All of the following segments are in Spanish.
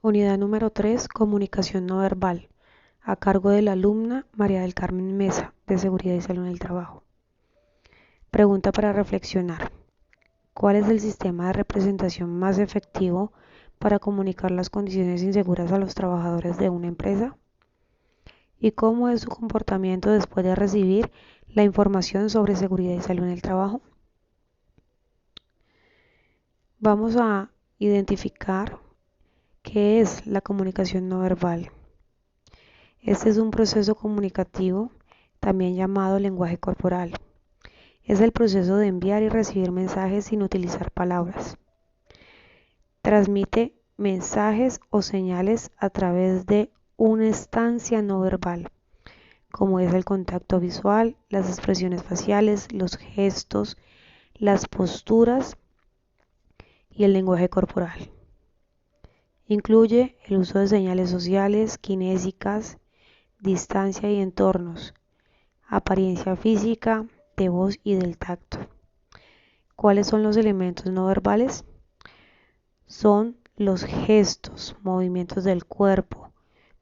Unidad número 3, comunicación no verbal, a cargo de la alumna María del Carmen Mesa, de Seguridad y Salud en el Trabajo. Pregunta para reflexionar. ¿Cuál es el sistema de representación más efectivo para comunicar las condiciones inseguras a los trabajadores de una empresa? ¿Y cómo es su comportamiento después de recibir la información sobre seguridad y salud en el trabajo? Vamos a identificar qué es la comunicación no verbal. Este es un proceso comunicativo, también llamado lenguaje corporal. Es el proceso de enviar y recibir mensajes sin utilizar palabras. Transmite mensajes o señales a través de una instancia no verbal, como es el contacto visual, las expresiones faciales, los gestos, las posturas y el lenguaje corporal. Incluye el uso de señales sociales, kinésicas, distancia y entornos, apariencia física, de voz y del tacto. ¿Cuáles son los elementos no verbales? Son los gestos, movimientos del cuerpo,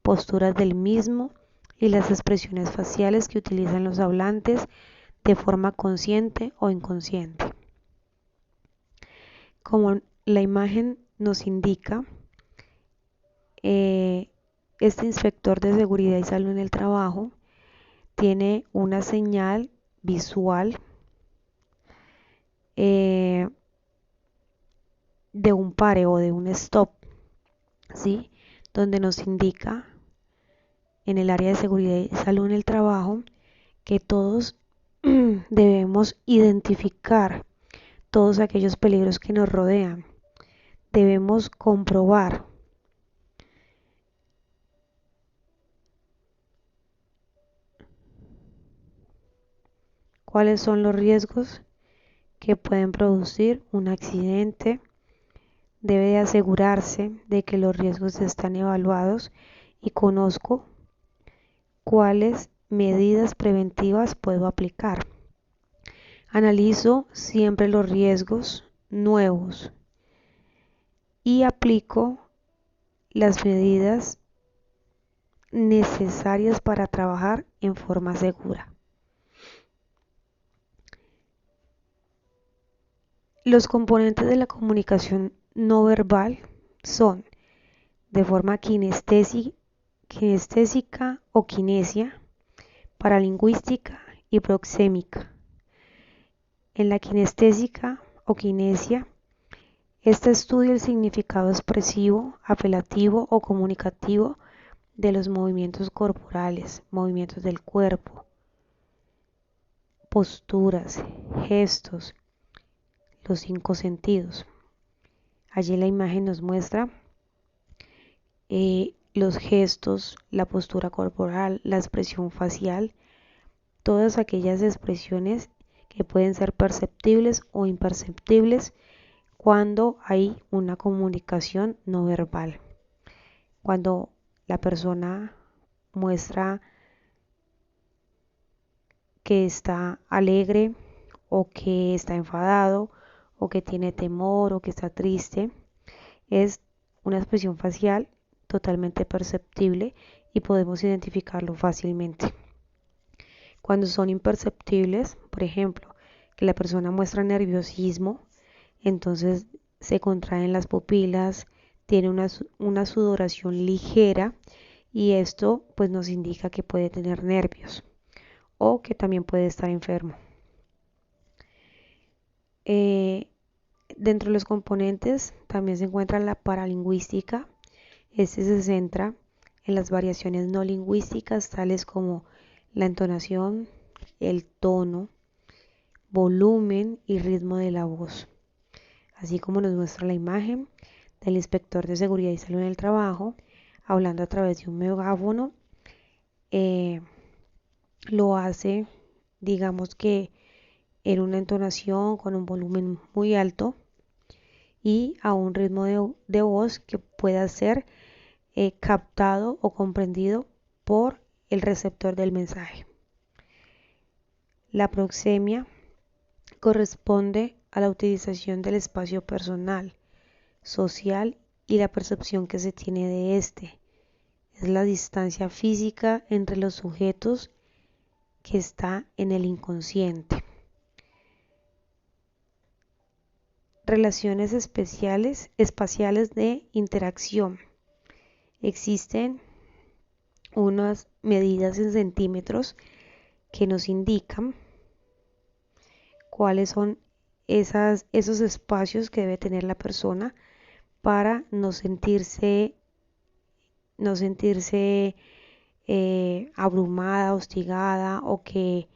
posturas del mismo y las expresiones faciales que utilizan los hablantes de forma consciente o inconsciente. Como la imagen nos indica, este inspector de seguridad y salud en el trabajo tiene una señal visual de un pare o de un stop, ¿sí? Donde nos indica en el área de seguridad y salud en el trabajo que todos debemos identificar todos aquellos peligros que nos rodean. Debemos comprobar cuáles son los riesgos que pueden producir un accidente. Debe de asegurarse de que los riesgos están evaluados y conozco cuáles medidas preventivas puedo aplicar. Analizo siempre los riesgos nuevos y aplico las medidas necesarias para trabajar en forma segura. Los componentes de la comunicación no verbal son de forma kinestésica o kinesia, paralingüística y proxémica. En la kinestésica o kinesia, esta estudia el significado expresivo, apelativo o comunicativo de los movimientos corporales, movimientos del cuerpo, posturas, gestos, los 5 sentidos. Allí la imagen nos muestra los gestos, la postura corporal, la expresión facial, todas aquellas expresiones que pueden ser perceptibles o imperceptibles cuando hay una comunicación no verbal. Cuando la persona muestra que está alegre o que está enfadado o que tiene temor o que está triste, es una expresión facial totalmente perceptible y podemos identificarlo fácilmente. Cuando son imperceptibles, por ejemplo, que la persona muestra nerviosismo, entonces se contraen las pupilas, tiene una sudoración ligera y esto pues nos indica que puede tener nervios o que también puede estar enfermo. Dentro de los componentes también se encuentra la paralingüística. Este se centra en las variaciones no lingüísticas tales como la entonación, el tono, volumen y ritmo de la voz, así como nos muestra la imagen del inspector de seguridad y salud en el trabajo hablando a través de un megáfono. Lo hace, digamos que en una entonación con un volumen muy alto y a un ritmo de voz que pueda ser captado o comprendido por el receptor del mensaje. La proxemia corresponde a la utilización del espacio personal, social y la percepción que se tiene de este. Es la distancia física entre los sujetos que está en el inconsciente. Relaciones espaciales de interacción. Existen unas medidas en centímetros que nos indican cuáles son esos espacios que debe tener la persona para no sentirse abrumada, hostigada o que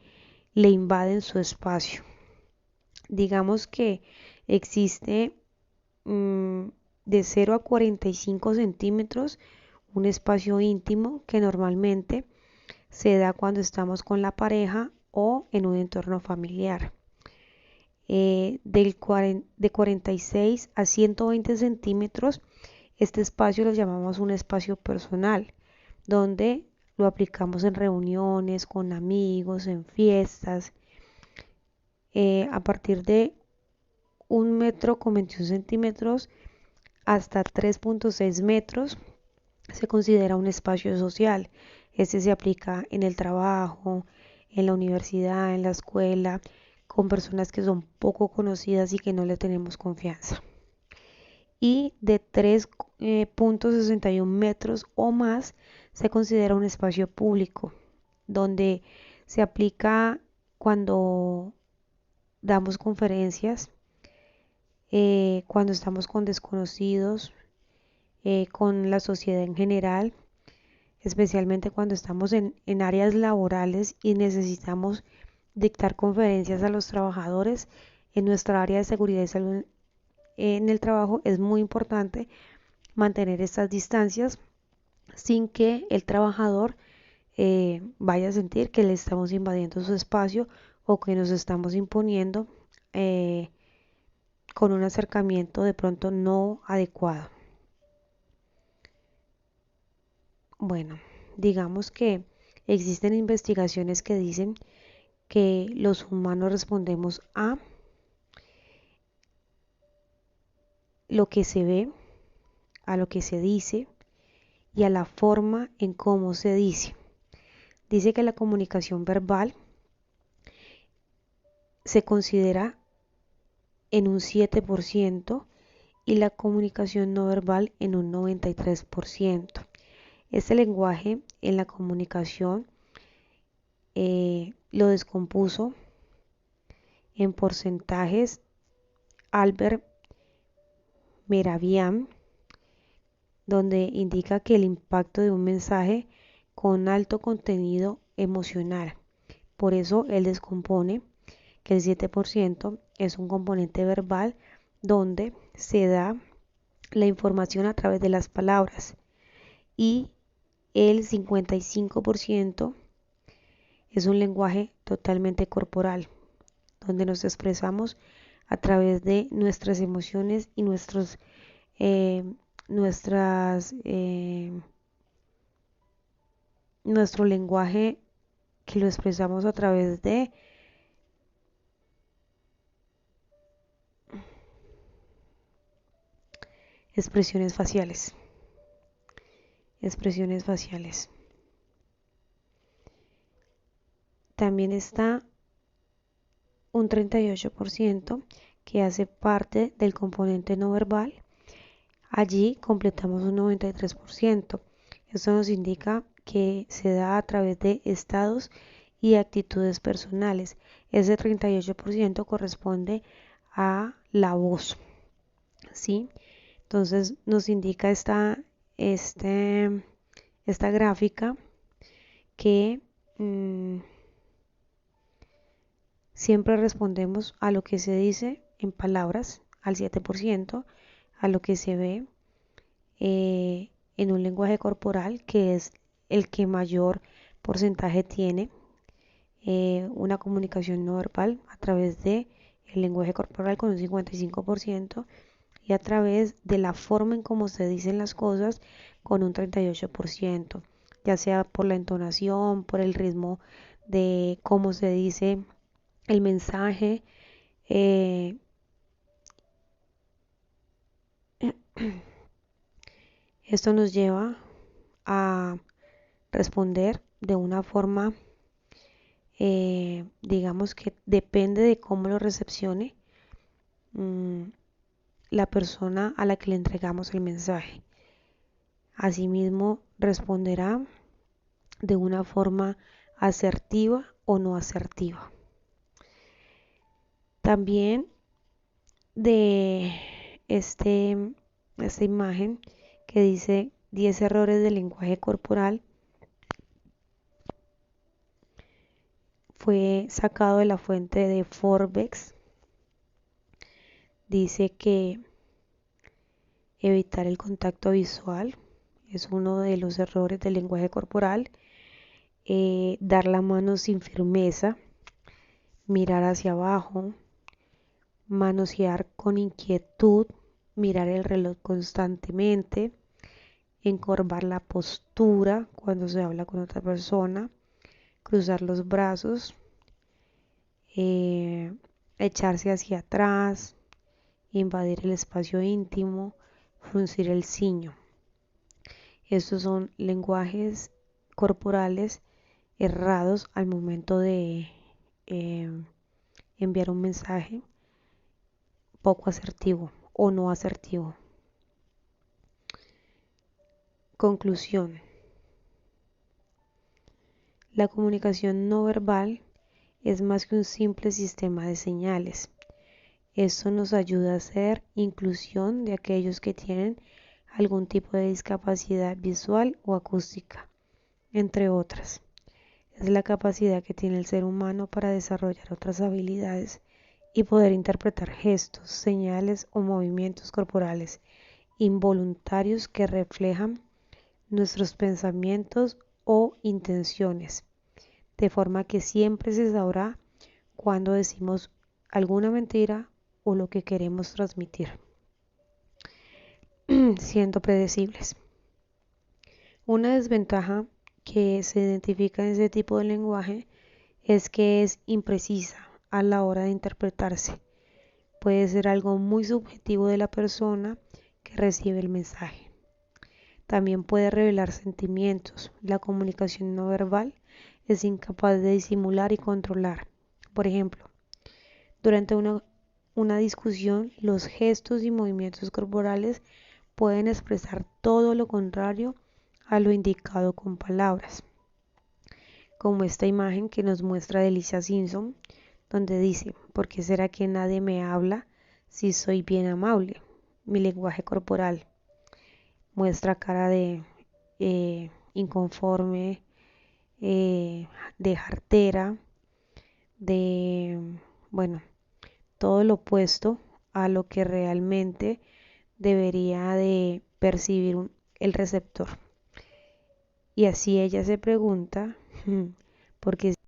le invaden su espacio. Digamos que existe de 0 a 45 centímetros un espacio íntimo que normalmente se da cuando estamos con la pareja o en un entorno familiar. De 46 a 120 centímetros, este espacio lo llamamos un espacio personal, donde lo aplicamos en reuniones, con amigos, en fiestas. A partir de 1 metro con 21 centímetros hasta 3,6 metros se considera un espacio social. Este se aplica en el trabajo, en la universidad, en la escuela, con personas que son poco conocidas y que no le tenemos confianza. Y de 3,61 metros o más se considera un espacio público, donde se aplica cuando damos conferencias, cuando estamos con desconocidos, con la sociedad en general, especialmente cuando estamos en áreas laborales y necesitamos dictar conferencias a los trabajadores. En nuestra área de seguridad y salud en el trabajo es muy importante mantener estas distancias sin que el trabajador vaya a sentir que le estamos invadiendo su espacio o que nos estamos imponiendo con un acercamiento de pronto no adecuado. Bueno, digamos que existen investigaciones que dicen que los humanos respondemos a lo que se ve, a lo que se dice y a la forma en cómo se dice. Dice que la comunicación verbal se considera en un 7% y la comunicación no verbal en un 93%. Este lenguaje en la comunicación lo descompuso en porcentajes Albert Mehrabian, donde indica que el impacto de un mensaje con alto contenido emocional. Por eso él descompone que el 7% es un componente verbal donde se da la información a través de las palabras y el 55% es un lenguaje totalmente corporal, donde nos expresamos a través de nuestras emociones y eh, nuestro lenguaje que lo expresamos a través de expresiones faciales. Expresiones faciales. También está un 38% que hace parte del componente no verbal. Allí completamos un 93%. Esto nos indica que se da a través de estados y actitudes personales. Ese 38% corresponde a la voz, ¿sí? Entonces nos indica esta gráfica que siempre respondemos a lo que se dice en palabras, al 7%, a lo que se ve en un lenguaje corporal, que es el que mayor porcentaje tiene una comunicación no verbal a través de el lenguaje corporal con un 55% y a través de la forma en cómo se dicen las cosas con un 38%, ya sea por la entonación, por el ritmo de cómo se dice el mensaje, Esto nos lleva a responder de una forma, digamos que depende de cómo lo recepcione mm, la persona a la que le entregamos el mensaje. Asimismo, responderá de una forma asertiva o no asertiva. También de esta imagen que dice 10 errores del lenguaje corporal fue sacado de la fuente de Forbes. Dice que evitar el contacto visual es uno de los errores del lenguaje corporal. Dar la mano sin firmeza, mirar hacia abajo, manosear con inquietud, mirar el reloj constantemente, encorvar la postura cuando se habla con otra persona, cruzar los brazos, echarse hacia atrás, invadir el espacio íntimo, fruncir el ceño. Estos son lenguajes corporales errados al momento de eh, enviar un mensaje poco asertivo o no asertivo. Conclusión. La comunicación no verbal es más que un simple sistema de señales. Esto nos ayuda a hacer inclusión de aquellos que tienen algún tipo de discapacidad visual o acústica, entre otras. Es la capacidad que tiene el ser humano para desarrollar otras habilidades y poder interpretar gestos, señales o movimientos corporales involuntarios que reflejan nuestros pensamientos o intenciones, de forma que siempre se sabrá cuando decimos alguna mentira o lo que queremos transmitir, siendo predecibles. Una desventaja que se identifica en ese tipo de lenguaje es que es imprecisa a la hora de interpretarse. Puede ser algo muy subjetivo de la persona que recibe el mensaje. También puede revelar sentimientos. La comunicación no verbal es incapaz de disimular y controlar. Por ejemplo, durante una discusión, los gestos y movimientos corporales pueden expresar todo lo contrario a lo indicado con palabras, como esta imagen que nos muestra de Lisa Simpson, donde dice: ¿por qué será que nadie me habla si soy bien amable? Mi lenguaje corporal muestra cara de inconforme, de jartera, de, bueno, todo lo opuesto a lo que realmente debería de percibir el receptor. Y así ella se pregunta, ¿por qué